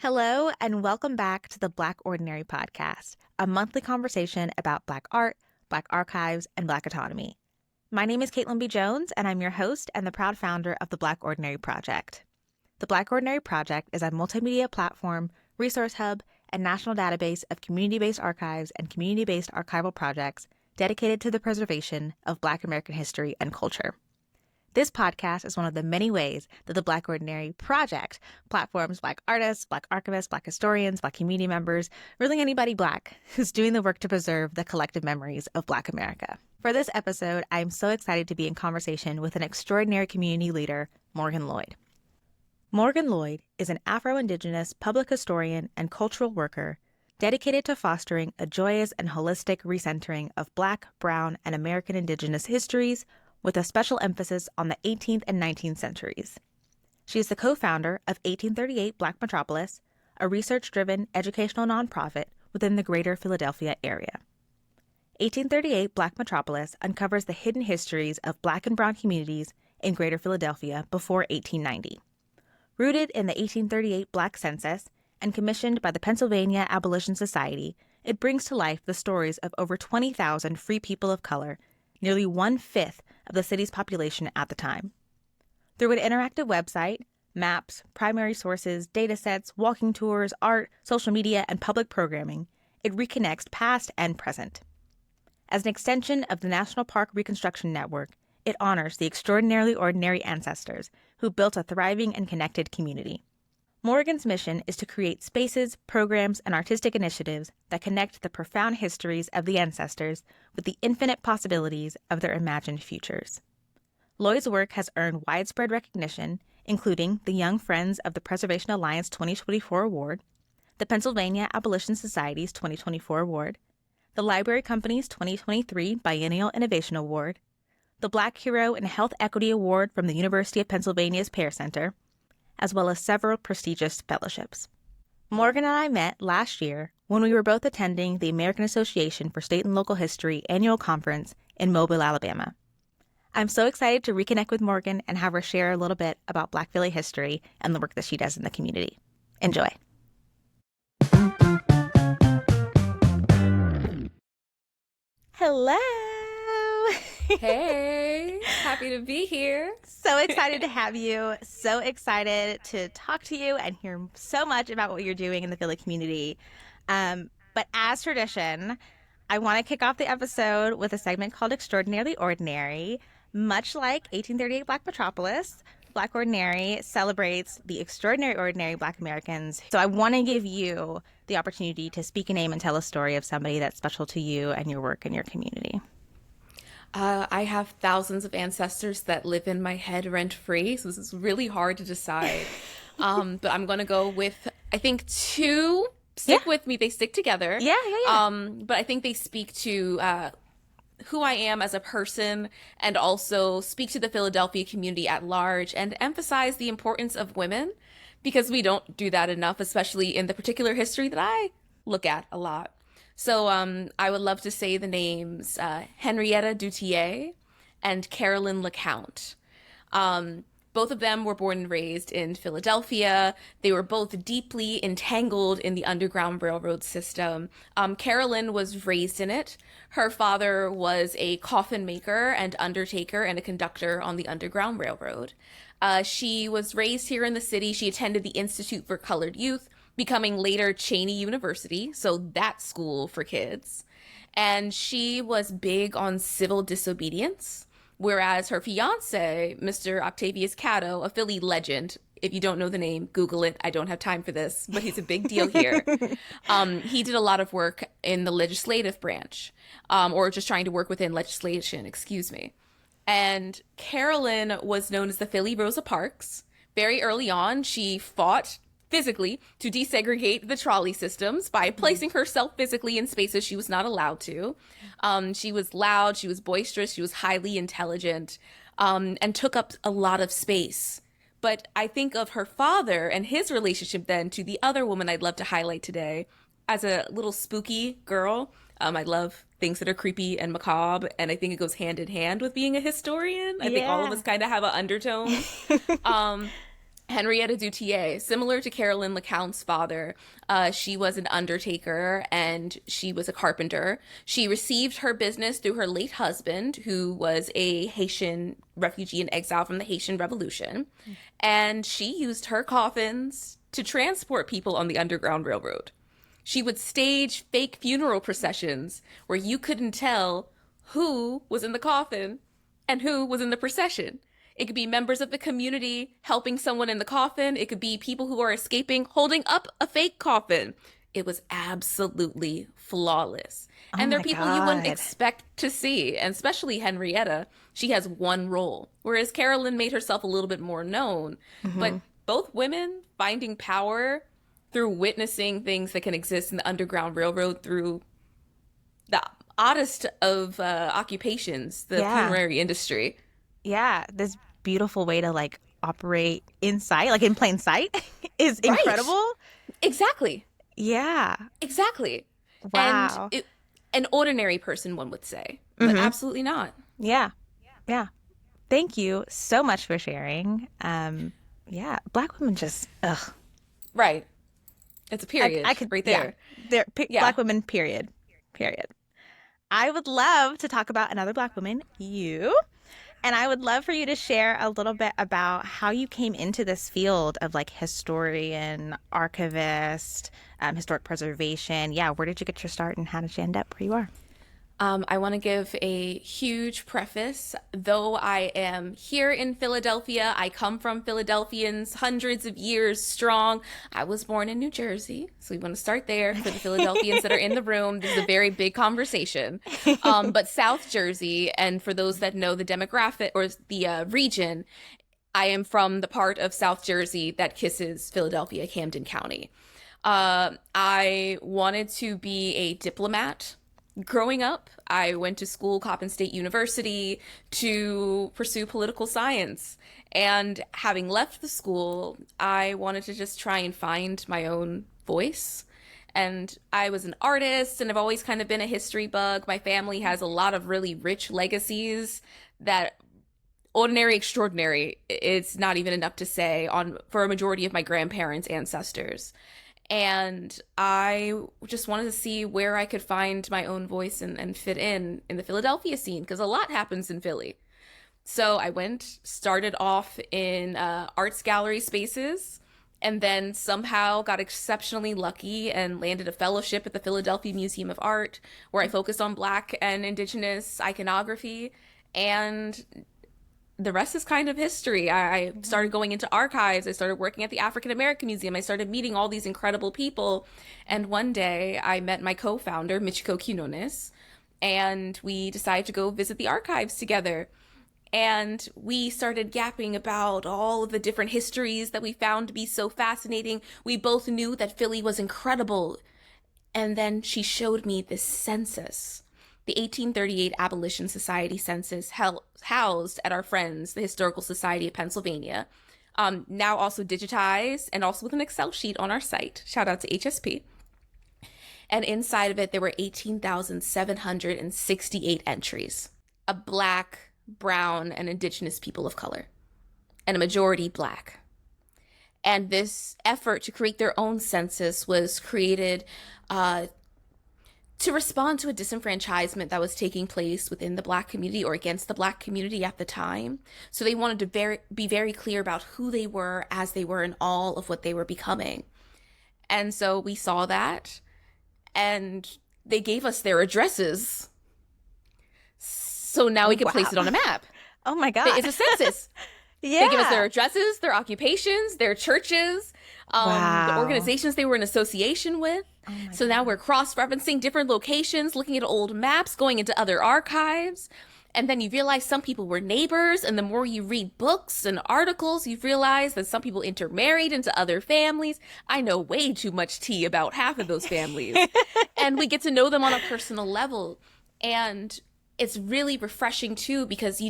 Hello, and welcome back to the Black Ordinary podcast, a monthly conversation about Black art, Black archives, and Black autonomy. My name is Caitlin B. Jones, and I'm your host and the proud founder of the Black Ordinary Project. The Black Ordinary Project is a multimedia platform, resource hub, and national database of community-based archives and community-based archival projects dedicated to the preservation of Black American history and culture. This podcast is one of the many ways that the Black Ordinary Project platforms Black artists, Black archivists, Black historians, Black community members, really anybody Black who's doing the work to preserve the collective memories of Black America. For this episode, I'm so excited to be in conversation with an extraordinary community leader, Morgan Lloyd. Morgan Lloyd is an Afro-Indigenous public historian and cultural worker dedicated to fostering a joyous and holistic recentering of Black, Brown, and American Indigenous histories, with a special emphasis on the 18th and 19th centuries. She is the co-founder of 1838 Black Metropolis, a research-driven educational nonprofit within the greater Philadelphia area. 1838 Black Metropolis uncovers the hidden histories of Black and Brown communities in greater Philadelphia before 1890. Rooted in the 1838 Black Census and commissioned by the Pennsylvania Abolition Society, it brings to life the stories of over 20,000 free people of color, nearly 1/5 of the city's population at the time. Through an interactive website, maps, primary sources, data sets, walking tours, art, social media, and public programming, it reconnects past and present. As an extension of the National Park Reconstruction Network, it honors the extraordinarily ordinary ancestors who built a thriving and connected community. Morgan's mission is to create spaces, programs, and artistic initiatives that connect the profound histories of the ancestors with the infinite possibilities of their imagined futures. Lloyd's work has earned widespread recognition, including the Young Friends of the Preservation Alliance 2024 Award, the Pennsylvania Abolition Society's 2024 Award, the Library Company's 2023 Biennial Innovation Award, the Black Hero and Health Equity Award from the University of Pennsylvania's Pear Center, as well as several prestigious fellowships. Morgan and I met last year when we were both attending the American Association for State and Local History annual conference in Mobile, Alabama. I'm so excited to reconnect with Morgan and have her share a little bit about Black Philly history and the work that she does in the community. Enjoy. Hello. Hey, happy to be here. So excited to have you. So excited to talk to you and hear so much about what you're doing in the Philly community. But as tradition, I want to kick off the episode with a segment called Extraordinarily Ordinary. Much like 1838 Black Metropolis, Black Ordinary celebrates the extraordinary ordinary Black Americans. So I want to give you the opportunity to speak a name and tell a story of somebody that's special to you and your work in your community. I have thousands of ancestors that live in my head rent-free, so this is really hard to decide. But I'm going to go with, I think, two. Stick with me. They stick together. Yeah. But I think they speak to who I am as a person and also speak to the Philadelphia community at large and emphasize the importance of women, because we don't do that enough, especially in the particular history that I look at a lot. So I would love to say the names Henrietta Duterte and Carolyn LeCount. Both of them were born and raised in Philadelphia. They were both deeply entangled in the Underground Railroad system. Carolyn was raised in it. Her father was a coffin maker and undertaker and a conductor on the Underground Railroad. She was raised here in the city. She attended the Institute for Colored Youth, becoming later Cheney University, so that school for kids. And she was big on civil disobedience, whereas her fiance, Mr. Octavius Catto, a Philly legend, if you don't know the name, Google it. I don't have time for this, but he's a big deal here. He did a lot of work in the legislative branch, or just trying to work within legislation, excuse me. And Carolyn was known as the Philly Rosa Parks. Very early on, she fought physically to desegregate the trolley systems by placing herself physically in spaces she was not allowed to. She was loud, she was boisterous, she was highly intelligent, and took up a lot of space. But I think of her father and his relationship then to the other woman I'd love to highlight today. As a little spooky girl, I love things that are creepy and macabre, and I think it goes hand in hand with being a historian. I think all of us kind of have an undertone. Henrietta Duterte, similar to Carolyn LeCount's father, she was an undertaker and she was a carpenter. She received her business through her late husband, who was a Haitian refugee in exile from the Haitian Revolution. And she used her coffins to transport people on the Underground Railroad. She would stage fake funeral processions where you couldn't tell who was in the coffin and who was in the procession. It could be members of the community helping someone in the coffin. It could be people who are escaping holding up a fake coffin. It was absolutely flawless. Oh And they're my people you wouldn't God. expect to see, and especially Henrietta. She has one role, whereas Carolyn made herself a little bit more known. But both women finding power through witnessing things that can exist in the Underground Railroad through the oddest of occupations, the Yeah. funerary industry. Yeah. This beautiful way to like operate in sight, like in plain sight, is Right. incredible. Exactly. Yeah. Exactly. And Wow. an ordinary person, one would say, but hmm absolutely not. Yeah. Yeah. Thank you so much for sharing. Yeah. Black women just, ugh. Right. It's a period I could, right yeah. there. Black Yeah. women, period. Period. I would love to talk about another Black woman, you. And I would love for you to share a little bit about how you came into this field of like historian, archivist, historic preservation. Yeah, where did you get your start and how did you end up where you are? I want to give a huge preface. Though I am here in Philadelphia, I come from Philadelphians, hundreds of years strong. I was born in New Jersey, so we want to start there for the Philadelphians that are in the room. This is a very big conversation. But South Jersey, and for those that know the demographic or the region, I am from the part of South Jersey that kisses Philadelphia, Camden County. I wanted to be a diplomat. Growing up, I went to school, Coppin State University, to pursue political science. And having left the school, I wanted to just try and find my own voice. And I was an artist, and I've always kind of been a history bug. My family has a lot of really rich legacies that ordinary, extraordinary, it's not even enough to say on for a majority of my grandparents' ancestors. And I just wanted to see where I could find my own voice and fit in the Philadelphia scene because a lot happens in Philly. So I went, started off in arts gallery spaces, and then somehow got exceptionally lucky and landed a fellowship at the Philadelphia Museum of Art, where I focused on Black and Indigenous iconography. And the rest is kind of history. I started going into archives. I started working at the African American Museum. I started meeting all these incredible people. And one day I met my co-founder, Michiko Quinones, and we decided to go visit the archives together. And we started yapping about all of the different histories that we found to be so fascinating. We both knew that Philly was incredible. And then she showed me this census, the 1838 Abolition Society census housed at our friends, the Historical Society of Pennsylvania, now also digitized and also with an Excel sheet on our site. Shout out to HSP. And inside of it, there were 18,768 entries of Black, Brown, and Indigenous people of color, and a majority Black. And this effort to create their own census was created to respond to a disenfranchisement that was taking place within the Black community or against the Black community at the time. So they wanted to be very clear about who they were as they were and all of what they were becoming. And so we saw that, and they gave us their addresses. So now we Oh, can place it on a wow. map. Oh my God. It's a census. Yeah. They give us their addresses, their occupations, their churches, the Wow. organizations they were in association with. Oh my So now we're cross-referencing different locations, looking at old maps, going into other archives. And then you realize some people were neighbors. And the more you read books and articles, you realize that some people intermarried into other families. I know way too much tea about half of those families. And we get to know them on a personal level. And it's really refreshing too because you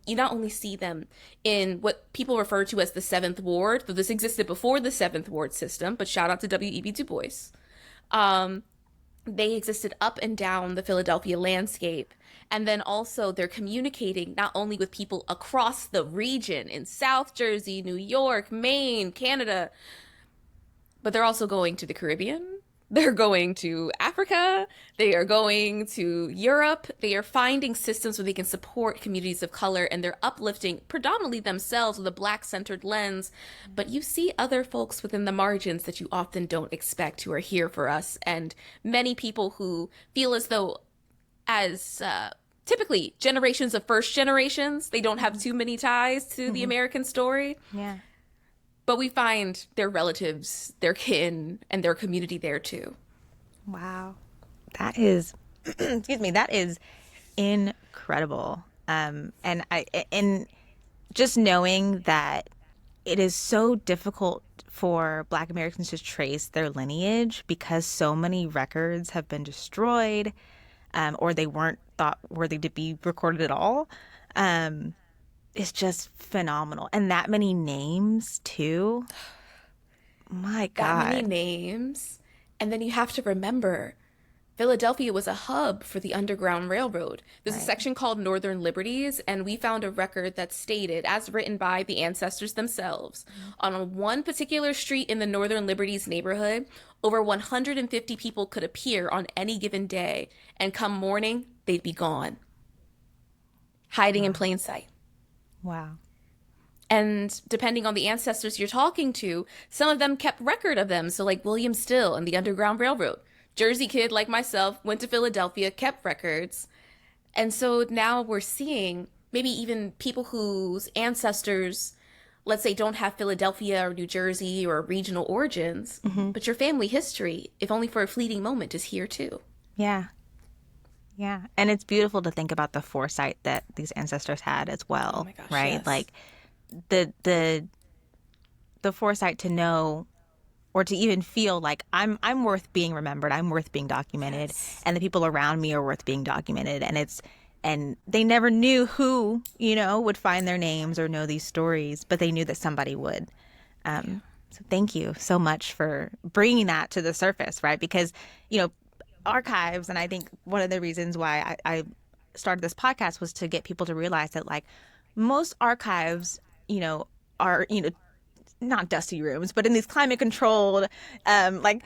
not only see them in what people refer to as the Seventh Ward, though this existed before the Seventh Ward system, but shout out to W.E.B. Du Bois. they existed up and down the Philadelphia landscape. And then also they're communicating not only with people across the region in South Jersey, New York, Maine, Canada, but they're also going to the Caribbean. They're going to Africa. They are going to Europe. They are finding systems where they can support communities of color, and they're uplifting predominantly themselves with a Black-centered lens. But you see other folks within the margins that you often don't expect who are here for us. And many people who feel as though, as typically generations of first generations, they don't have too many ties to the American story. Yeah. But we find their relatives, their kin, and their community there too. Wow. That is, excuse me, that is incredible. And just knowing that it is so difficult for Black Americans to trace their lineage because so many records have been destroyed, or they weren't thought worthy to be recorded at all. It's just phenomenal. And that many names too. My God. That many names. And then you have to remember, Philadelphia was a hub for the Underground Railroad. There's a section called Northern Liberties, and we found a record that stated, as written by the ancestors themselves, on one particular street in the Northern Liberties neighborhood, over 150 people could appear on any given day, and come morning, they'd be gone, hiding in plain sight. Wow. And depending on the ancestors you're talking to, some of them kept record of them. So like William Still and the Underground Railroad. Jersey kid like myself went to Philadelphia, kept records. And so now we're seeing maybe even people whose ancestors, let's say, don't have Philadelphia or New Jersey or regional origins, but your family history, if only for a fleeting moment, is here too. Yeah. Yeah. And it's beautiful to think about the foresight that these ancestors had as well. Oh my gosh, right? yes. Like the foresight to know or to even feel like I'm worth being remembered, I'm worth being documented, and the people around me are worth being documented. And they never knew who, would find their names or know these stories, but they knew that somebody would. So thank you so much for bringing that to the surface, right? Because, archives, and I think one of the reasons why I started this podcast was to get people to realize that, like, most archives, are, not dusty rooms, but in these climate controlled, like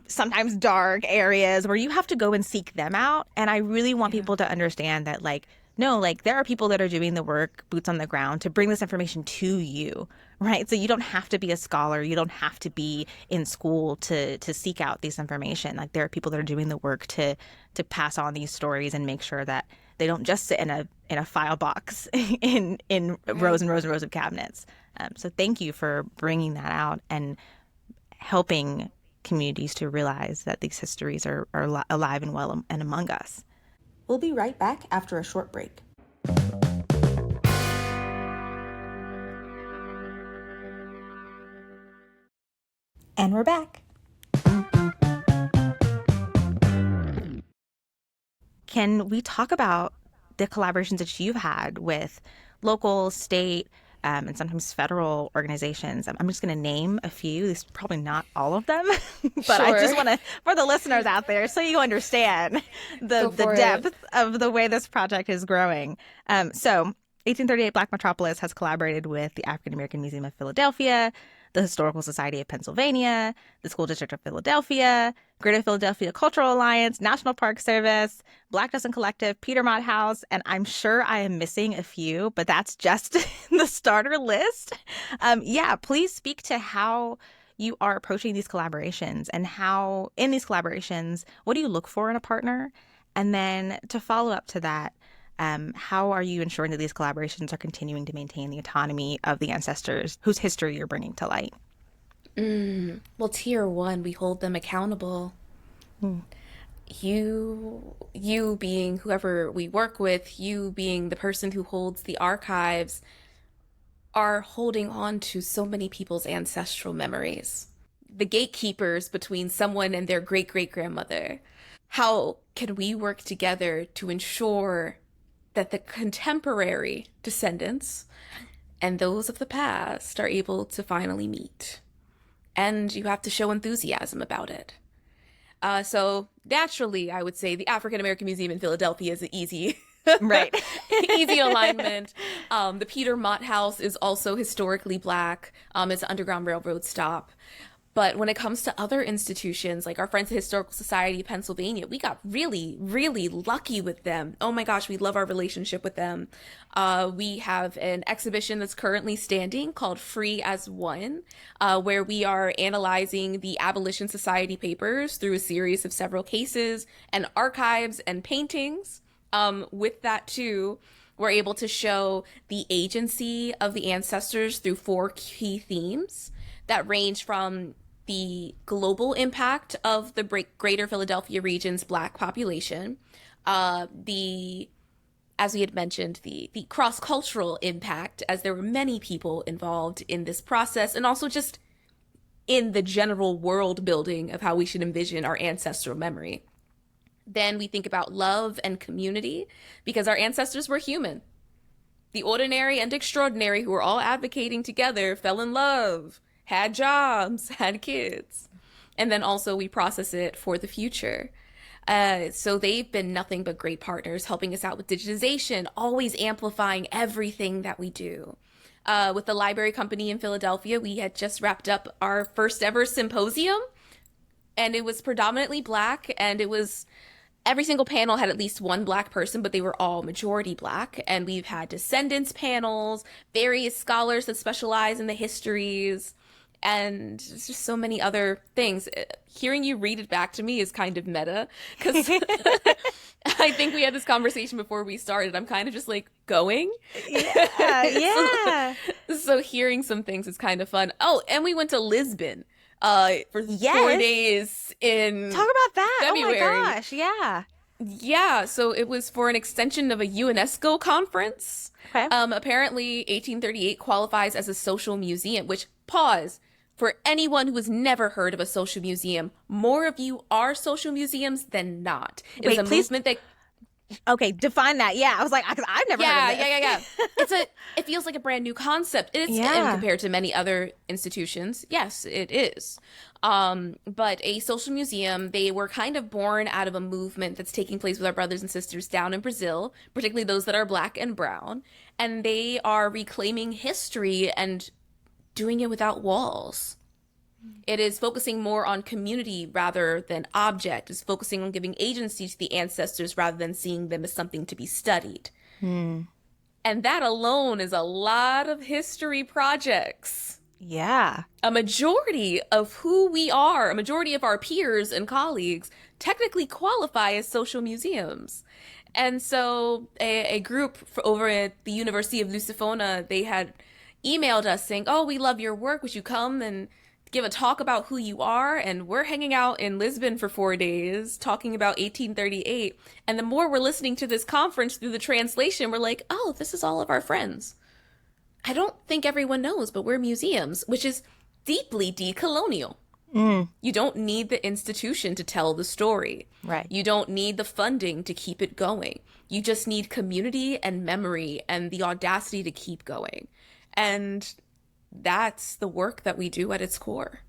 sometimes dark areas where you have to go and seek them out. And I really want people to understand that, like, no, like there are people that are doing the work, boots on the ground, to bring this information to you, right? So you don't have to be a scholar. You don't have to be in school to seek out this information. Like there are people that are doing the work to pass on these stories and make sure that they don't just sit in a file box in rows and rows and rows of cabinets. So thank you for bringing that out and helping communities to realize that these histories are alive and well and among us. We'll be right back after a short break. And we're back. Can we talk about the collaborations that you've had with local, state, and sometimes federal organizations? I'm just going to name a few. This is probably not all of them, but I just want to, for the listeners out there, so you understand the depth of the way this project is growing. So 1838 Black Metropolis has collaborated with the African American Museum of Philadelphia, the Historical Society of Pennsylvania, the School District of Philadelphia, Greater Philadelphia Cultural Alliance, National Park Service, Black Dozen Collective, Peter Mott House, and I'm sure I am missing a few, but that's just the starter list. Please speak to how you are approaching these collaborations and how, in these collaborations, what do you look for in a partner? And then to follow up to that, how are you ensuring that these collaborations are continuing to maintain the autonomy of the ancestors whose history you're bringing to light? Well, tier one, we hold them accountable. You being whoever we work with, you being the person who holds the archives, are holding on to so many people's ancestral memories. The gatekeepers between someone and their great-great-grandmother. How can we work together to ensure that the contemporary descendants and those of the past are able to finally meet? And you have to show enthusiasm about it. So naturally, I would say the African American Museum in Philadelphia is an easy, Right. easy alignment. The Peter Mott House is also historically Black. It's an Underground Railroad stop. But when it comes to other institutions, like our friends at Historical Society of Pennsylvania, we got really, really lucky with them. Oh my gosh, we love our relationship with them. We have an exhibition that's currently standing called Free as One, where we are analyzing the Abolition Society papers through a series of several cases and archives and paintings. With that too, we're able to show the agency of the ancestors through 4 key themes that range from the global impact of the greater Philadelphia region's Black population, as we had mentioned, the cross-cultural impact, as there were many people involved in this process, and also just in the general world building of how we should envision our ancestral memory. Then we think about love and community, because our ancestors were human. The ordinary and extraordinary, who were all advocating together, fell in love, had jobs, had kids. And then also we process it for the future. So they've been nothing but great partners, helping us out with digitization, always amplifying everything that we do. With the Library Company in Philadelphia, we had just wrapped up our first ever symposium, and it was predominantly Black, and it was every single panel had at least one Black person, but they were all majority Black. And we've had descendants panels, various scholars that specialize in the histories, and just so many other things. Hearing you read it back to me is kind of meta, because I think we had this conversation before we started. I'm kind of just like going. Yeah, yeah. So hearing some things is kind of fun. Oh, and we went to Lisbon for 4 days in Talk about that. February. Oh my gosh, yeah. Yeah, so it was for an extension of a UNESCO conference. Okay. Apparently 1838 qualifies as a social museum, which, pause, for anyone who has never heard of a social museum, more of you are social museums than not. It's a movement that... Okay, define that. Yeah, I was like, I've never heard of this. Yeah. It feels like a brand new concept. And compared to many other institutions, yes, it is. But a social museum, they were kind of born out of a movement that's taking place with our brothers and sisters down in Brazil, particularly those that are Black and brown. And they are reclaiming history and doing it without walls. It is focusing more on community rather than object. It's focusing on giving agency to the ancestors rather than seeing them as something to be studied. And that alone is a lot of history projects. Yeah. A majority of who we are, a majority of our peers and colleagues technically qualify as social museums. And so a group over at the University of Lusifona, they had emailed us saying, oh, we love your work. Would you come and give a talk about who you are? And we're hanging out in Lisbon for 4 days talking about 1838. And the more we're listening to this conference through the translation, we're like, oh, this is all of our friends. I don't think everyone knows, but we're museums, which is deeply decolonial. You don't need the institution to tell the story. Right. You don't need the funding to keep it going. You just need community and memory and the audacity to keep going. And that's the work that we do at its core.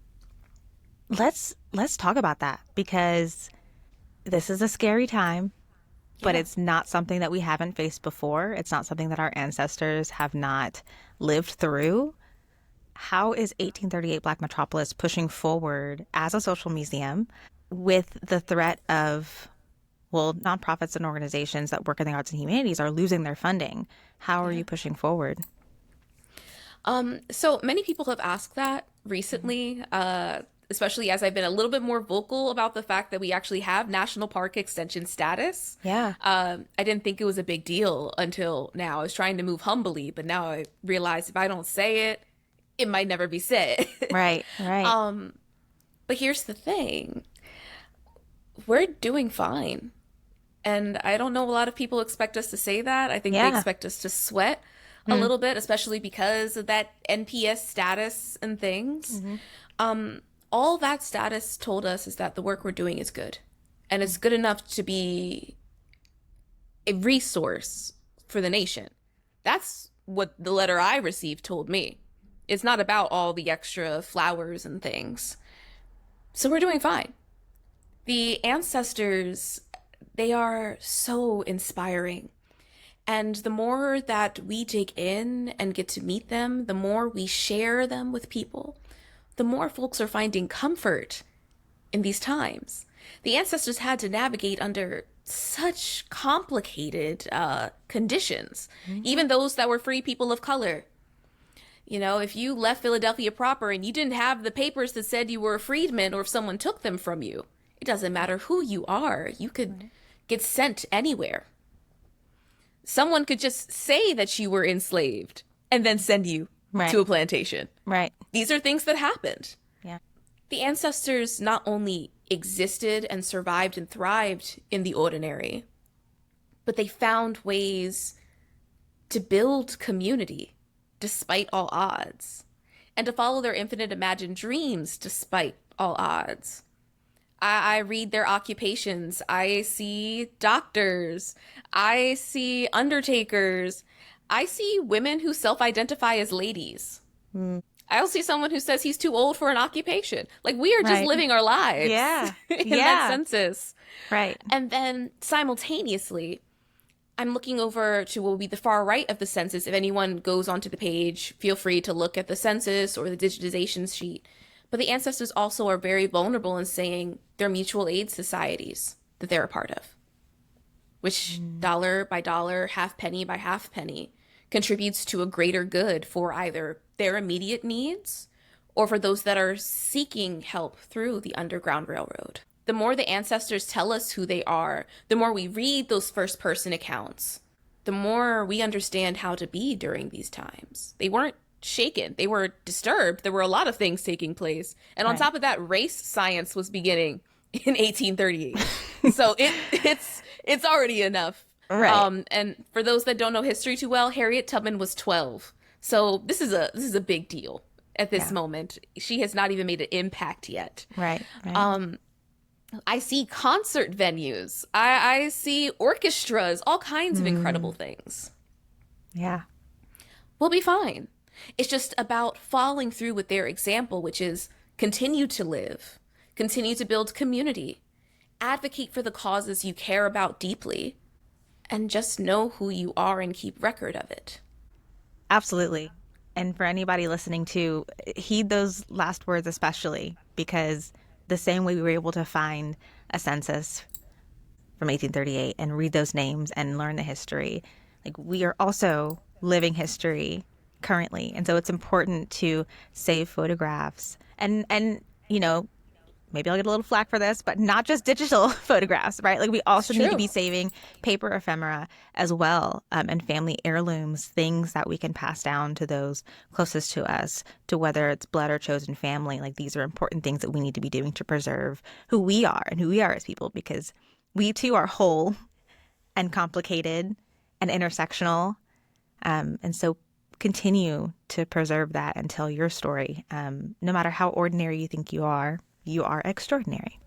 Let's talk about that, because this is a scary time, but it's not something that we haven't faced before. It's not something that our ancestors have not lived through. How is 1838 Black Metropolis pushing forward as a social museum with the threat of, well, nonprofits and organizations that work in the arts and humanities are losing their funding? How are you pushing forward? So many people have asked that recently, especially as I've been a little bit more vocal about the fact that we actually have national park extension status. Yeah. I didn't think it was a big deal until now. I was trying to move humbly, but now I realize if I don't say it, it might never be said. Right. But here's the thing. We're doing fine. And I don't know, a lot of people expect us to say that. I think they expect us to sweat a little bit, especially because of that NPS status and things. All that status told us is that the work we're doing is good. And it's good enough to be a resource for the nation. That's what the letter I received told me. It's not about all the extra flowers and things. So we're doing fine. The ancestors, they are so inspiring. And the more that we dig in and get to meet them, the more we share them with people, the more folks are finding comfort in these times. The ancestors had to navigate under such complicated conditions, even those that were free people of color. You know, if you left Philadelphia proper and you didn't have the papers that said you were a freedman, or if someone took them from you, it doesn't matter who you are, you could get sent anywhere. Someone could just say that you were enslaved and then send you to a plantation. Right. These are things that happened. Yeah. The ancestors not only existed and survived and thrived in the ordinary, but they found ways to build community despite all odds, and to follow their infinite imagined dreams despite all odds. I read their occupations. I see doctors. I see undertakers. I see women who self-identify as ladies. I also see someone who says he's too old for an occupation. Like, we are just living our lives in that census. Right. And then simultaneously, I'm looking over to what will be the far right of the census. If anyone goes onto the page, feel free to look at the census or the digitization sheet. But the ancestors also are very vulnerable in saying they're mutual aid societies that they're a part of, which dollar by dollar, half penny by half penny, contributes to a greater good for either their immediate needs or for those that are seeking help through the Underground Railroad. The more the ancestors tell us who they are, the more we read those first-person accounts, the more we understand how to be during these times. They weren't shaken. They were disturbed. There were a lot of things taking place. And on top of that, race science was beginning in 1838. So it's already enough. Right. And for those that don't know history too well, Harriet Tubman was 12. So this is a big deal at this moment. She has not even made an impact yet. Right. I see concert venues. I see orchestras, all kinds of incredible things. Yeah. We'll be fine. It's just about following through with their example, which is continue to live, continue to build community, advocate for the causes you care about deeply, and just know who you are and keep record of it. Absolutely. And for anybody listening to, heed those last words especially, because the same way we were able to find a census from 1838 and read those names and learn the history, like, we are also living history currently. And so it's important to save photographs and you know, maybe I'll get a little flack for this, but not just digital photographs, right? Like, we also need to be saving paper ephemera as well, and family heirlooms, things that we can pass down to those closest to us, to whether it's blood or chosen family. Like, these are important things that we need to be doing to preserve who we are and who we are as people, because we too are whole and complicated and intersectional. And so continue to preserve that and tell your story. No matter how ordinary you think you are extraordinary.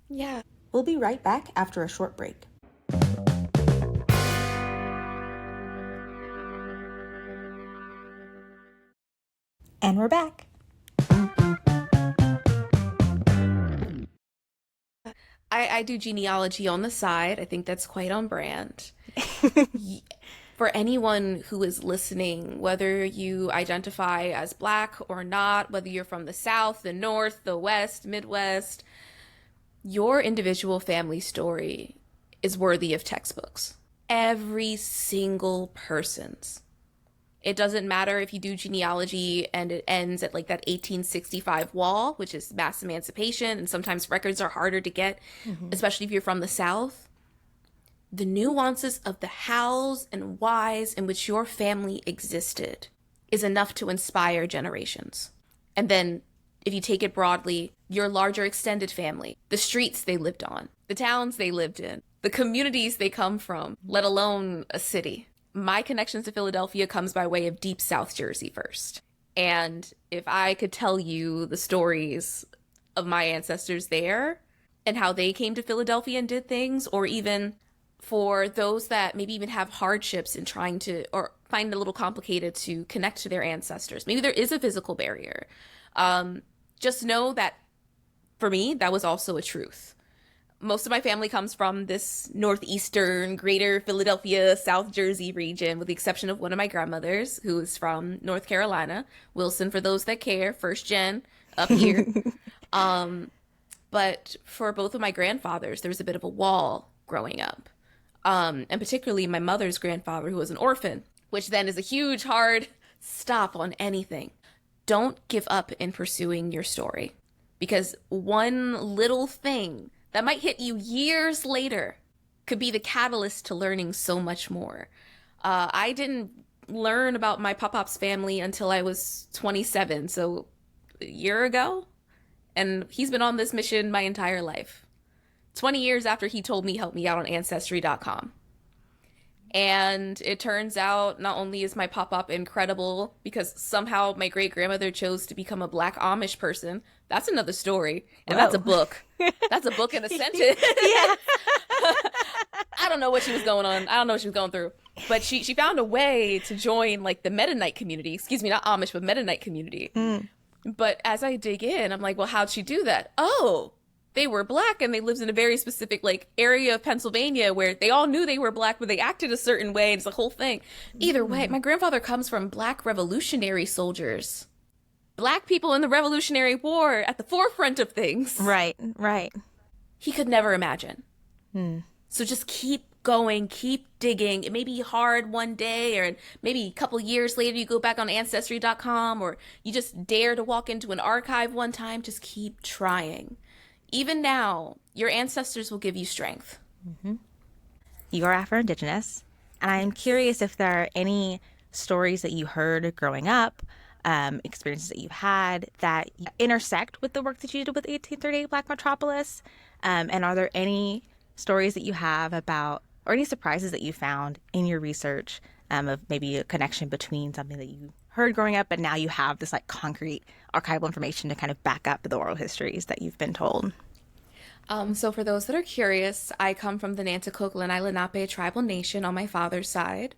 Yeah. We'll be right back after a short break. And we're back. I do genealogy on the side. I think that's quite on brand. For anyone who is listening, whether you identify as Black or not, whether you're from the South, the North, the West, Midwest, your individual family story is worthy of textbooks. Every single person's. It doesn't matter if you do genealogy and it ends at like that 1865 wall, which is mass emancipation, and sometimes records are harder to get, especially if you're from the South. The nuances of the hows and whys in which your family existed is enough to inspire generations. And then, if you take it broadly, your larger extended family, the streets they lived on, the towns they lived in, the communities they come from, let alone a city. My connections to Philadelphia comes by way of deep South Jersey first. And if I could tell you the stories of my ancestors there and how they came to Philadelphia and did things, or even for those that maybe even have hardships in trying to, or find it a little complicated to connect to their ancestors. Maybe there is a physical barrier. Just know that for me, that was also a truth. Most of my family comes from this northeastern, greater Philadelphia, South Jersey region, with the exception of one of my grandmothers, who is from North Carolina. Wilson, for those that care, first gen up here. But for both of my grandfathers, there was a bit of a wall growing up. And particularly my mother's grandfather, who was an orphan, which then is a huge, hard stop on anything. Don't give up in pursuing your story, because one little thing that might hit you years later could be the catalyst to learning so much more. I didn't learn about my pop-pop's family until I was 27, so a year ago. And he's been on this mission my entire life. 20 years after he told me, help me out on Ancestry.com. And it turns out not only is my pop-up incredible because somehow my great-grandmother chose to become a Black Amish person. That's another story. And That's a book. That's a book in a sentence. Yeah. I don't know what she was going on. I don't know what she was going through. But she found a way to join like the Mennonite community. Excuse me, not Amish, but Mennonite community. But as I dig in, I'm like, well, how'd she do that? Oh, they were Black and they lived in a very specific like area of Pennsylvania where they all knew they were Black, but they acted a certain way. It's the whole thing. Either way, my grandfather comes from Black revolutionary soldiers. Black people in the Revolutionary War at the forefront of things. Right. He could never imagine. So just keep going, keep digging. It may be hard one day, or maybe a couple years later you go back on Ancestry.com, or you just dare to walk into an archive one time. Just keep trying. Even now, your ancestors will give you strength. You are Afro-Indigenous, and I'm curious if there are any stories that you heard growing up, experiences that you've had that intersect with the work that you did with 1838 Black Metropolis, and are there any stories that you have about, or any surprises that you found in your research, of maybe a connection between something that you heard growing up, but now you have this like concrete archival information to kind of back up the oral histories that you've been told? So for those that are curious, I come from the Nanticoke Lenni Lenape tribal nation on my father's side.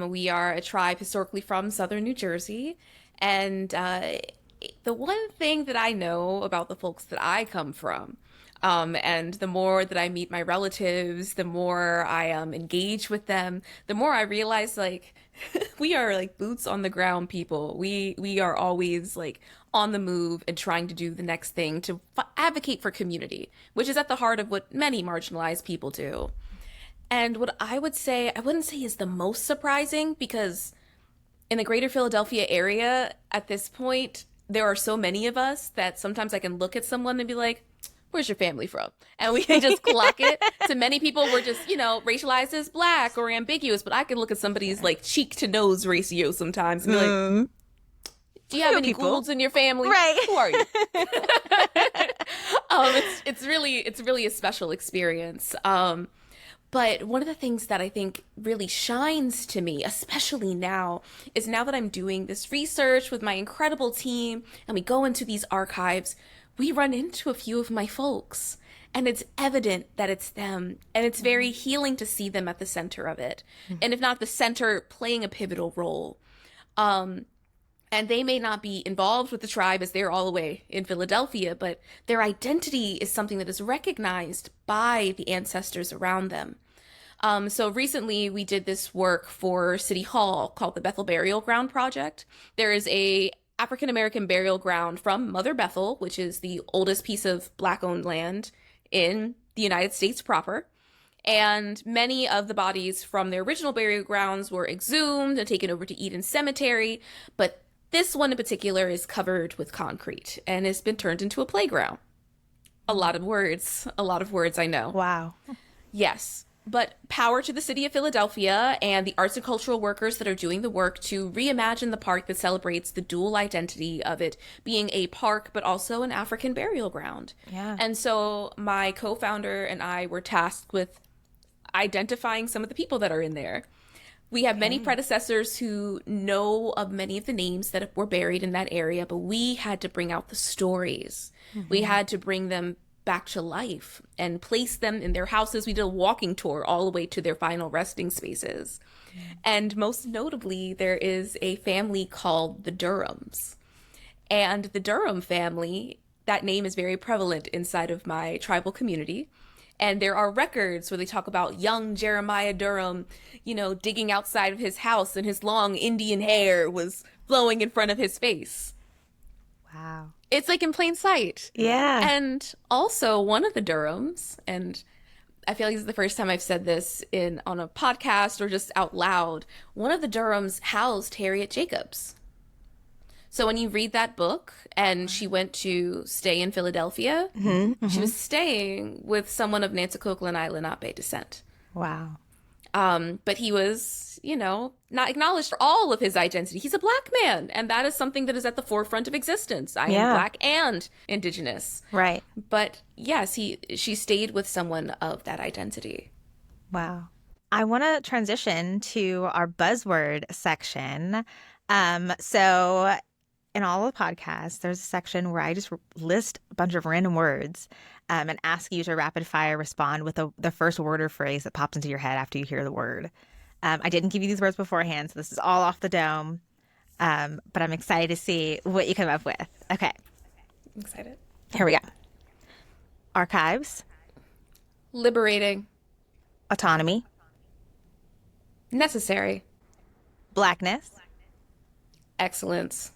We are a tribe historically from southern New Jersey. And the one thing that I know about the folks that I come from, and the more that I meet my relatives, the more I engage with them, the more I realize like we are like boots on the ground people. We are always like on the move and trying to do the next thing to advocate for community, which is at the heart of what many marginalized people do. And what I would say, I wouldn't say is the most surprising, because in the greater Philadelphia area at this point, there are so many of us that sometimes I can look at someone and be like, where's your family from? And we can just clock it. To many people, we're just, racialized as Black or ambiguous, but I can look at somebody's like cheek to nose ratio sometimes and be like, do you have any Goulds in your family? Right. Who are you? It's really a special experience. But one of the things that I think really shines to me, especially now, is now that I'm doing this research with my incredible team and we go into these archives, we run into a few of my folks, and it's evident that it's them, and it's very healing to see them at the center of it. And if not the center, playing a pivotal role. And they may not be involved with the tribe as they're all the way in Philadelphia, but their identity is something that is recognized by the ancestors around them. So recently we did this work for City Hall called the Bethel Burial Ground Project. There is a African-American burial ground from Mother Bethel, which is the oldest piece of Black-owned land in the United States proper. And many of the bodies from their original burial grounds were exhumed and taken over to Eden Cemetery, but this one in particular is covered with concrete and has been turned into a playground. A lot of words, I know. Wow. Yes. But power to the city of Philadelphia and the arts and cultural workers that are doing the work to reimagine the park that celebrates the dual identity of it being a park, but also an African burial ground. Yeah. And so my co-founder and I were tasked with identifying some of the people that are in there. We have many predecessors who know of many of the names that were buried in that area, but we had to bring out the stories. We had to bring them back to life and place them in their houses. We did a walking tour all the way to their final resting spaces. And most notably, there is a family called the Durhams. And the Durham family, that name is very prevalent inside of my tribal community. And there are records where they talk about young Jeremiah Durham, digging outside of his house and his long Indian hair was flowing in front of his face. Wow. It's like in plain sight. Yeah. And also one of the Durhams, and I feel like this is the first time I've said this on a podcast or just out loud, one of the Durhams housed Harriet Jacobs. So when you read that book, and she went to stay in Philadelphia, she was staying with someone of Nanticoke and Lenape descent. Wow. But he was, not acknowledged for all of his identity. He's a Black man, and that is something that is at the forefront of existence. I am Black and Indigenous. Right. But yes, she stayed with someone of that identity. Wow. I want to transition to our buzzword section. So in all of the podcasts, there's a section where I just list a bunch of random words and ask you to rapid fire respond with the first word or phrase that pops into your head after you hear the word. I didn't give you these words beforehand, so this is all off the dome. But I'm excited to see what you come up with. Okay. I'm excited. Here we go. Archives. Liberating. Autonomy. Necessary. Blackness. Excellence.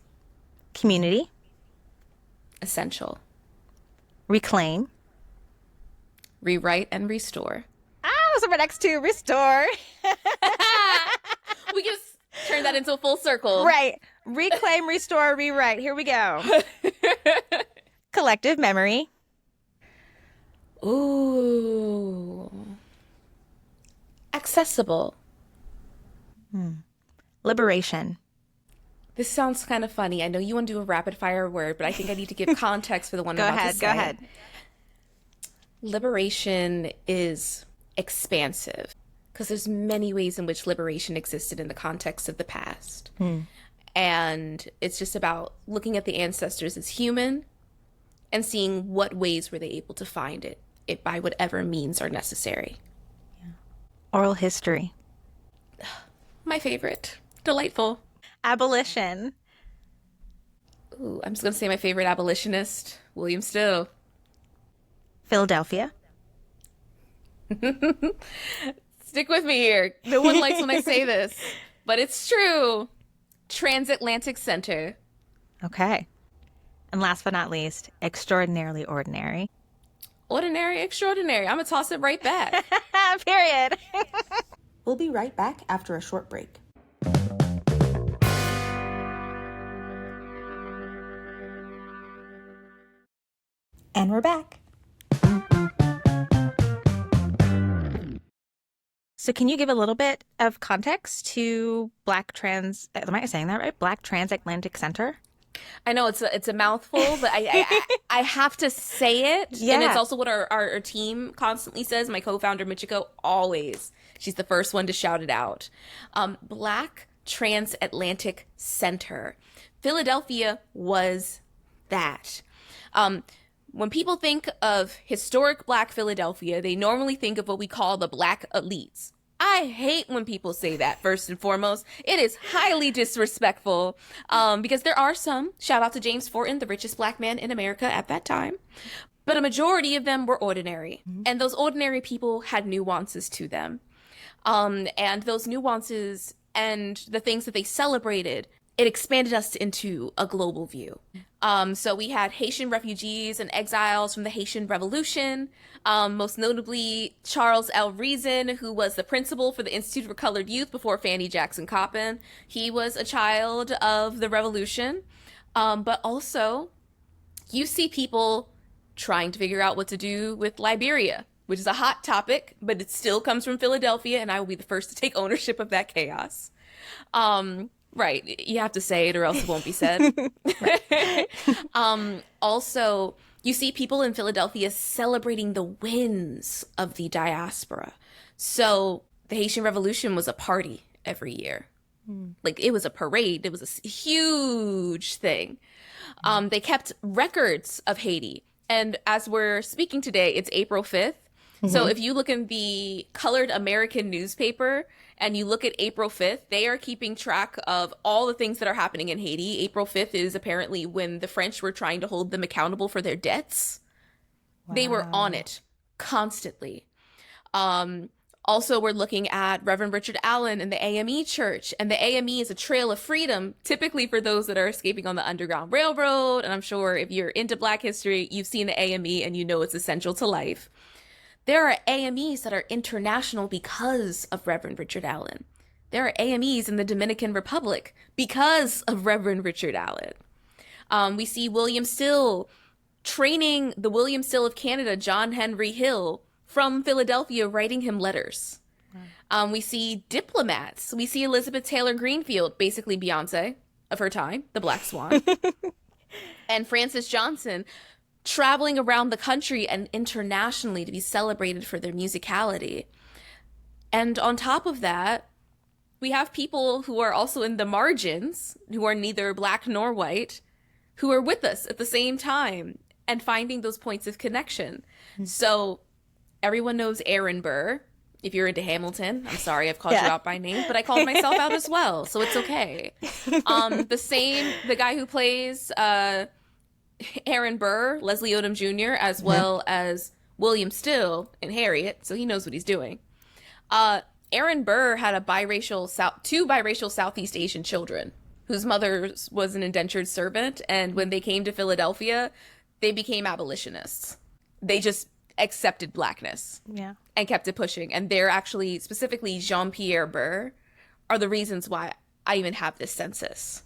Community. Essential. Reclaim. Rewrite and restore. Those are my next two. Restore. We can just turn that into a full circle. Right. Reclaim, restore, rewrite. Here we go. Collective memory. Ooh. Accessible. Liberation. This sounds kind of funny. I know you want to do a rapid fire word, but I think I need to give context for the one I'm about to say. Go ahead. Liberation is expansive because there's many ways in which liberation existed in the context of the past. And it's just about looking at the ancestors as human and seeing what ways were they able to find it by whatever means are necessary. Oral history. My favorite. Delightful. Abolition. Ooh, I'm just going to say my favorite abolitionist, William Still. Philadelphia. Stick with me here. No one likes when I say this, but it's true. Transatlantic Center. Okay. And last but not least, extraordinarily ordinary. Ordinary, extraordinary. I'm going to toss it right back. Period. We'll be right back after a short break. And we're back. So can you give a little bit of context to am I saying that right? Black Transatlantic Center? I know it's a mouthful, but I have to say it. Yeah. And it's also what our team constantly says. My co-founder, Michiko, always. She's the first one to shout it out. Black Transatlantic Center. Philadelphia was that. When people think of historic Black Philadelphia, they normally think of what we call the Black elites. I hate when people say that, first and foremost. It is highly disrespectful because there are some, shout out to James Fortin, the richest Black man in America at that time, but a majority of them were ordinary. And those ordinary people had nuances to them. And those nuances and the things that they celebrated, it expanded us into a global view. So we had Haitian refugees and exiles from the Haitian Revolution, most notably Charles L. Reason, who was the principal for the Institute for Colored Youth before Fannie Jackson Coppin. He was a child of the Revolution. But also, you see people trying to figure out what to do with Liberia, which is a hot topic, but it still comes from Philadelphia, and I will be the first to take ownership of that chaos. Right. You have to say it or else it won't be said. Also, you see people in Philadelphia celebrating the wins of the diaspora. So the Haitian Revolution was a party every year. Like, it was a parade. It was a huge thing. They kept records of Haiti. And as we're speaking today, it's April 5th. So if you look in the Colored American newspaper and you look at April 5th, they are keeping track of all the things that are happening in Haiti. April 5th is apparently when the French were trying to hold them accountable for their debts. Wow. They were on it constantly. Also, we're looking at Reverend Richard Allen and the AME Church. And the AME is a trail of freedom, typically for those that are escaping on the Underground Railroad. And I'm sure if you're into Black history, you've seen the AME and you know it's essential to life. There are AMEs that are international because of Reverend Richard Allen. There are AMEs in the Dominican Republic because of Reverend Richard Allen. We see William Still training the William Still of Canada, John Henry Hill, from Philadelphia, writing him letters. We see diplomats. We see Elizabeth Taylor Greenfield, basically Beyonce of her time, the Black Swan, and Francis Johnson traveling around the country and internationally to be celebrated for their musicality. And on top of that, we have people who are also in the margins, who are neither Black nor white, who are with us at the same time and finding those points of connection. So everyone knows Aaron Burr. If you're into Hamilton, I'm sorry I've called you out by name, but I called myself out as well, so it's okay. The guy who plays Aaron Burr, Leslie Odom Jr., as well as William Still in Harriet, so he knows what he's doing. Aaron Burr had two biracial Southeast Asian children whose mother was an indentured servant, and when they came to Philadelphia, they became abolitionists. They just accepted Blackness and kept it pushing. And they're actually, specifically Jean-Pierre Burr, are the reasons why I even have this census.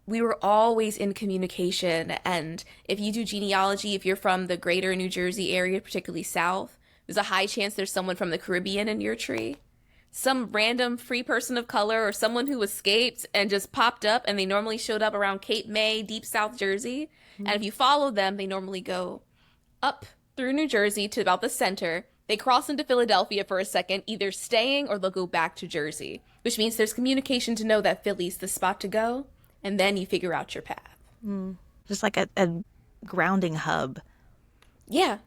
We were always in communication. And if you do genealogy, if you're from the greater New Jersey area, particularly South, there's a high chance there's someone from the Caribbean in your tree. Some random free person of color or someone who escaped and just popped up, and they normally showed up around Cape May, deep South Jersey. And if you follow them, they normally go up through New Jersey to about the center. They cross into Philadelphia for a second, either staying or they'll go back to Jersey, which means there's communication to know that Philly's the spot to go, and then you figure out your path. Just like a grounding hub. Yeah.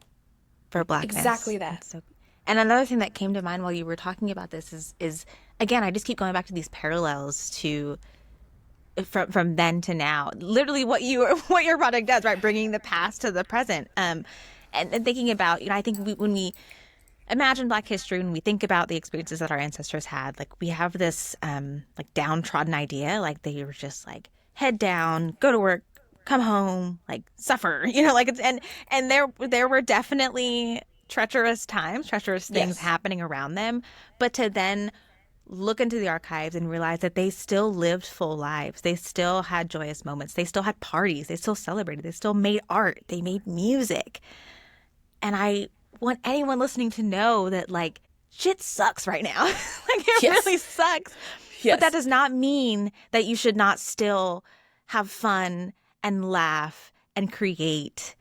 For Blackness. Exactly that. And another thing that came to mind while you were talking about this is again, I just keep going back to these parallels to from then to now. Literally what your product does, right? Bringing the past to the present. And thinking about, I think when we imagine Black history, when we think about the experiences that our ancestors had, like we have this like downtrodden idea, like they were just like head down, go to work, come home, like suffer, like it's and there were definitely treacherous things happening around them, but to then look into the archives and realize that they still lived full lives. They still had joyous moments. They still had parties. They still celebrated. They still made art. They made music. And I want anyone listening to know that, like, shit sucks right now. Like, it really sucks. Yes. But that does not mean that you should not still have fun and laugh and create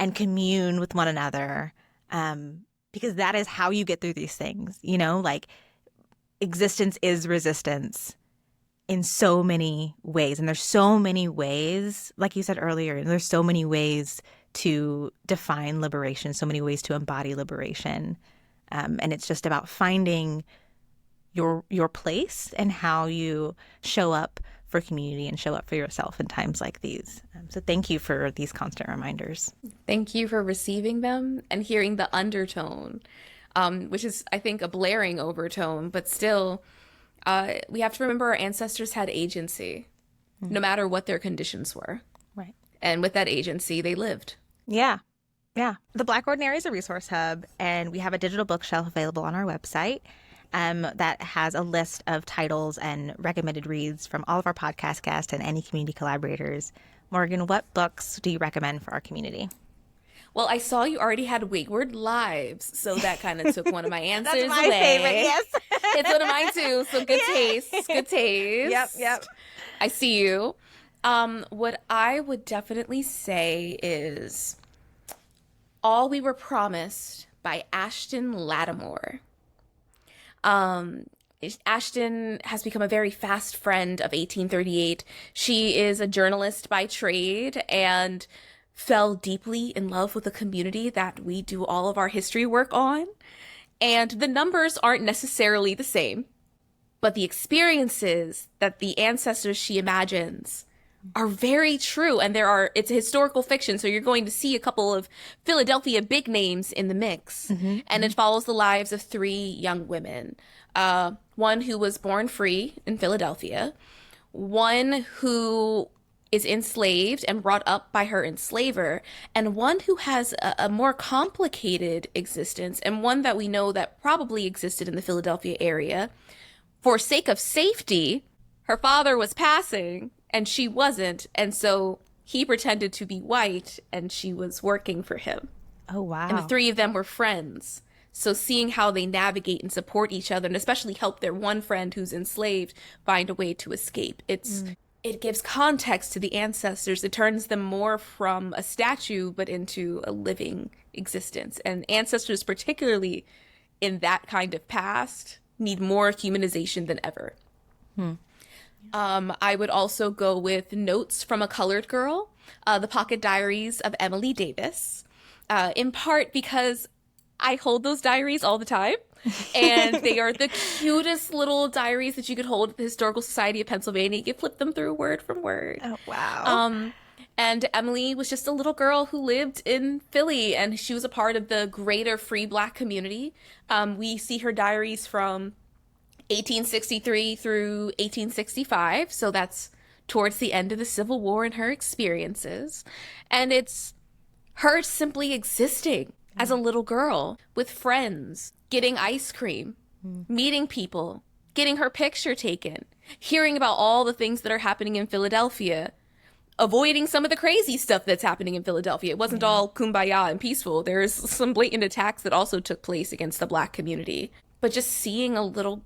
and commune with one another. Because that is how you get through these things, like existence is resistance in so many ways. And there's so many ways, like you said earlier, and there's so many ways to define liberation, so many ways to embody liberation. And it's just about finding your place and how you show up for community and show up for yourself in times like these. So thank you for these constant reminders. Thank you for receiving them and hearing the undertone, which is, I think, a blaring overtone, but still, we have to remember our ancestors had agency, no matter what their conditions were. Right. And with that agency, they lived. Yeah. Yeah. The Black Ordinary is a resource hub, and we have a digital bookshelf available on our website. That has a list of titles and recommended reads from all of our podcast guests and any community collaborators. Morgan, what books do you recommend for our community? Well, I saw you already had Wayward Lives, so that kind of took one of my answers That's my away. favorite, yes. It's one of mine too, so good taste, good taste. Yep. I see you. What I would definitely say is All We Were Promised by Ashton Lattimore. Ashton has become a very fast friend of 1838. She is a journalist by trade and fell deeply in love with the community that we do all of our history work on. And the numbers aren't necessarily the same, but the experiences that the ancestors she imagines are very true. And it's a historical fiction. So you're going to see a couple of Philadelphia big names in the mix. And it follows the lives of 3 young women. One who was born free in Philadelphia, one who is enslaved and brought up by her enslaver, and one who has a more complicated existence, and one that we know that probably existed in the Philadelphia area. For sake of safety, her father was passing and she wasn't, and so he pretended to be white and she was working for him. Oh, wow. And the 3 of them were friends. So seeing how they navigate and support each other, and especially help their one friend who's enslaved find a way to escape. It gives context to the ancestors. It turns them more from a statue, but into a living existence. And ancestors, particularly in that kind of past, need more humanization than ever. I would also go with Notes from a Colored Girl, The Pocket Diaries of Emily Davis, in part because I hold those diaries all the time. And they are the cutest little diaries that you could hold at the Historical Society of Pennsylvania. You could flip them through word from word. Oh, wow. And Emily was just a little girl who lived in Philly, and she was a part of the greater free Black community. We see her diaries from 1863 through 1865. So that's towards the end of the Civil War and her experiences. And it's her simply existing as a little girl with friends, getting ice cream, meeting people, getting her picture taken, hearing about all the things that are happening in Philadelphia, avoiding some of the crazy stuff that's happening in Philadelphia. It wasn't all kumbaya and peaceful. There's some blatant attacks that also took place against the Black community. But just seeing a little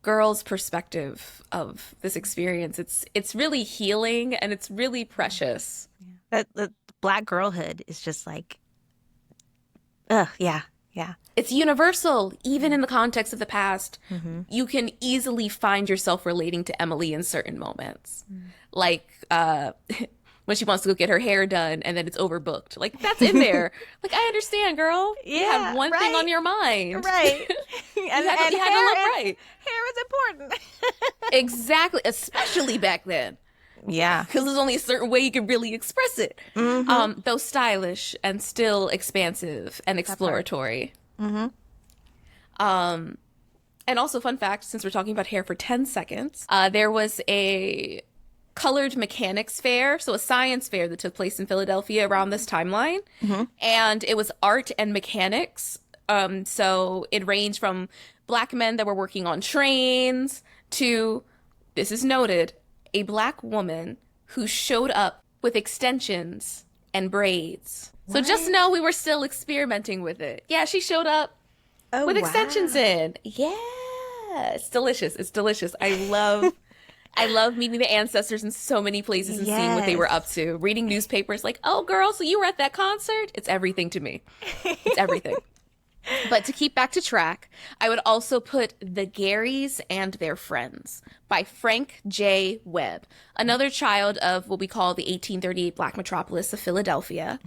girl's perspective of this experience, it's really healing and it's really precious. That the Black girlhood is just like, yeah. It's universal, even in the context of the past. You can easily find yourself relating to Emily in certain moments. Like when she wants to go get her hair done and then it's overbooked. Like, that's in there. Like, I understand, girl. Yeah, you had one thing on your mind. Right. You had to look right. Hair is important. Exactly. Especially back then. Yeah. Because there's only a certain way you can really express it. Though stylish and still expansive and exploratory. And also, fun fact, since we're talking about hair for 10 seconds, there was a colored mechanics fair, so a science fair that took place in Philadelphia around this timeline. And it was art and mechanics. So it ranged from Black men that were working on trains to, this is noted, a Black woman who showed up with extensions and braids. So just know we were still experimenting with it. Yeah, she showed up with extensions in. Yeah, it's delicious. It's delicious. I love meeting the ancestors in so many places and seeing what they were up to. Reading newspapers like, oh, girl, so you were at that concert? It's everything to me. It's everything. But to keep back to track, I would also put The Garys and Their Friends by Frank J. Webb, another child of what we call the 1838 Black Metropolis of Philadelphia.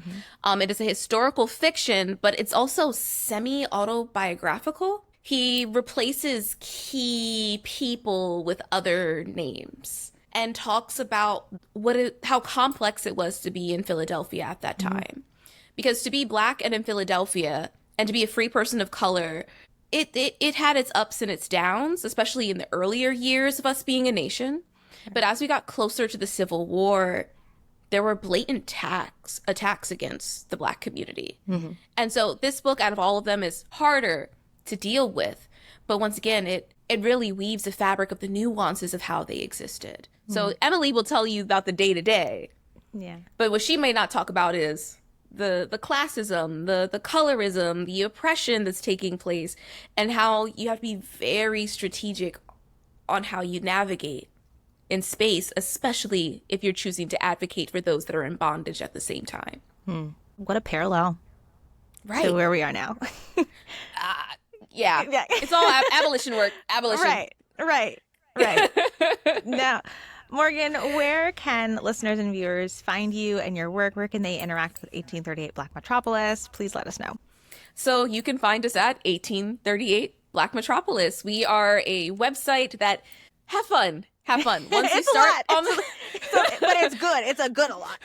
It is a historical fiction, but it's also semi-autobiographical. He replaces key people with other names and talks about how complex it was to be in Philadelphia at that time. Because to be Black and in Philadelphia, and to be a free person of color, it had its ups and its downs, especially in the earlier years of us being a nation. But as we got closer to the Civil War, there were blatant attacks against the Black community. And so this book, out of all of them, is harder to deal with. But once again, it really weaves the fabric of the nuances of how they existed. So Emily will tell you about the day-to-day. Yeah. But what she may not talk about is the classism, the colorism, the oppression that's taking place, and how you have to be very strategic on how you navigate in space, especially if you're choosing to advocate for those that are in bondage at the same time. What a parallel Right. to where we are now. Yeah. It's all abolition work. Abolition. Right. Now, Morgan, where can listeners and viewers find you and your work? Where can they interact with 1838 Black Metropolis? Please let us know. So you can find us at 1838 Black Metropolis. We are a website that have fun. Once you start on the But it's good. It's a good a lot.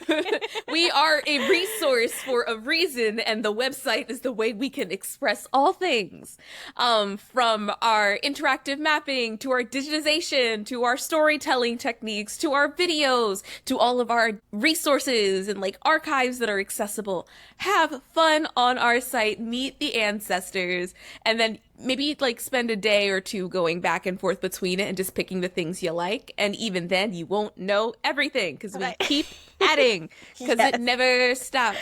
We are a resource for a reason, and the website is the way we can express all things. From our interactive mapping, to our digitization, to our storytelling techniques, to our videos, to all of our resources and like archives that are accessible. Have fun on our site, meet the ancestors, and then maybe like spend a day or two going back and forth between it and just picking the things you like. And even then you won't know everything because we keep adding because it never stops.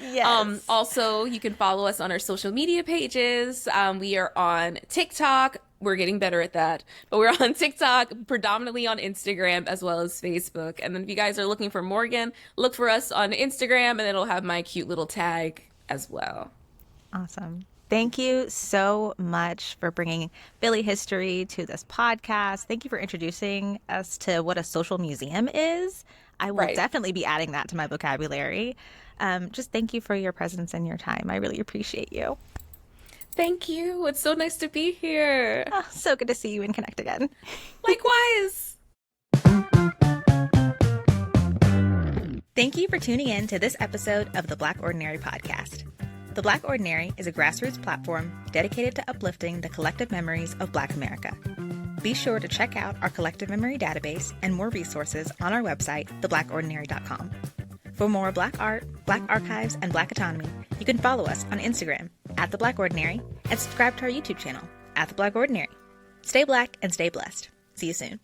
Yes. Also, you can follow us on our social media pages. We are on TikTok. We're getting better at that. But we're on TikTok, predominantly on Instagram, as well as Facebook. And then if you guys are looking for Morgan, look for us on Instagram, and it'll have my cute little tag as well. Awesome. Thank you so much for bringing Philly history to this podcast. Thank you for introducing us to what a social museum is. I will definitely be adding that to my vocabulary. Just thank you for your presence and your time. I really appreciate you. Thank you. It's so nice to be here. Oh, so good to see you and connect again. Likewise. Thank you for tuning in to this episode of the Black Ordinary podcast. The Black Ordinary is a grassroots platform dedicated to uplifting the collective memories of Black America. Be sure to check out our collective memory database and more resources on our website, theblackordinary.com. For more Black art, Black archives, and Black autonomy, you can follow us on Instagram @TheBlackOrdinary and subscribe to our YouTube channel @TheBlackOrdinary. Stay Black and stay blessed. See you soon.